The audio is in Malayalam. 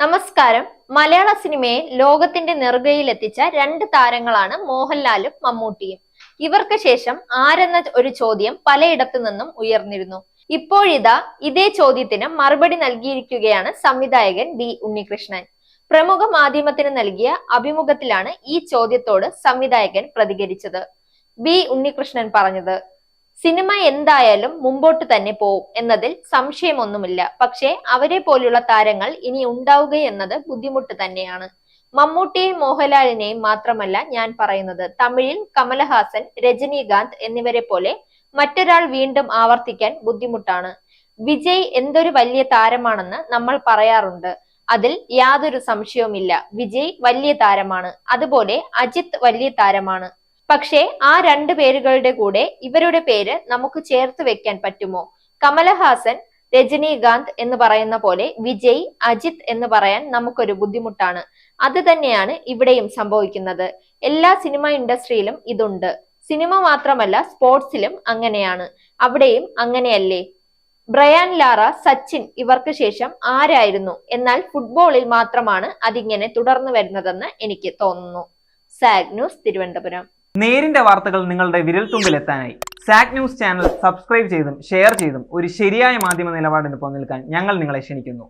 നമസ്കാരം. മലയാള സിനിമയെ ലോകത്തിന്റെ നെറുകയിലെത്തിച്ച രണ്ട് താരങ്ങളാണ് മോഹൻലാലും മമ്മൂട്ടിയും. ഇവർക്ക് ശേഷം ആരെന്ന ഒരു ചോദ്യം പലയിടത്തു നിന്നും ഉയർന്നിരുന്നു. ഇപ്പോഴിതാ ഇതേ ചോദ്യത്തിന് മറുപടി നൽകിയിരിക്കുകയാണ് സംവിധായകൻ ബി ഉണ്ണികൃഷ്ണൻ. പ്രമുഖ മാധ്യമത്തിന് നൽകിയ അഭിമുഖത്തിലാണ് ഈ ചോദ്യത്തോട് സംവിധായകൻ പ്രതികരിച്ചത്. ബി ഉണ്ണികൃഷ്ണൻ പറഞ്ഞത്: സിനിമ എന്തായാലും മുമ്പോട്ട് തന്നെ പോവും എന്നതിൽ സംശയമൊന്നുമില്ല. പക്ഷേ അവരെ പോലുള്ള താരങ്ങൾ ഇനി ഉണ്ടാവുകയെന്നത് ബുദ്ധിമുട്ട് തന്നെയാണ്. മമ്മൂട്ടിയെയും മോഹൻലാലിനെയും മാത്രമല്ല ഞാൻ പറയുന്നത്. തമിഴിൽ കമലഹാസൻ, രജനീകാന്ത് എന്നിവരെ പോലെ മറ്റൊരാൾ വീണ്ടും ആവർത്തിക്കാൻ ബുദ്ധിമുട്ടാണ്. വിജയ് എന്തൊരു വലിയ താരമാണെന്ന് നമ്മൾ പറയാറുണ്ട്. അതിൽ യാതൊരു സംശയവുമില്ല. വിജയ് വലിയ താരമാണ്. അതുപോലെ അജിത്ത് വലിയ താരമാണ്. പക്ഷേ ആ രണ്ടു പേരുകളുടെ കൂടെ ഇവരുടെ പേര് നമുക്ക് ചേർത്ത് വെക്കാൻ പറ്റുമോ? കമലഹാസൻ, രജനീകാന്ത് എന്ന് പറയുന്ന പോലെ വിജയ്, അജിത്ത് എന്ന് പറയാൻ നമുക്കൊരു ബുദ്ധിമുട്ടാണ്. അത് തന്നെയാണ് ഇവിടെയും സംഭവിക്കുന്നത്. എല്ലാ സിനിമ ഇൻഡസ്ട്രിയിലും ഇതുണ്ട്. സിനിമ മാത്രമല്ല, സ്പോർട്സിലും അങ്ങനെയാണ്. അവിടെയും അങ്ങനെയല്ലേ? ബ്രയാൻ ലാറ, സച്ചിൻ ഇവർക്ക് ശേഷം ആരായിരുന്നു? എന്നാൽ ഫുട്ബോളിൽ മാത്രമാണ് അതിങ്ങനെ തുടർന്നു വരുന്നതെന്ന് എനിക്ക് തോന്നുന്നു. Zag news, Thiruvananthapuram. നേരിന്റെ വാർത്തകൾ നിങ്ങളുടെ വിരൽത്തുമ്പിലെത്താനായി സാഗ് ന്യൂസ് ചാനൽ സബ്സ്ക്രൈബ് ചെയ്തും ഷെയർ ചെയ്തും ഒരു ശരിയായ മാധ്യമ നിലപാടിനൊപ്പം നിൽക്കാൻ ഞങ്ങൾ നിങ്ങളെ ക്ഷണിക്കുന്നു.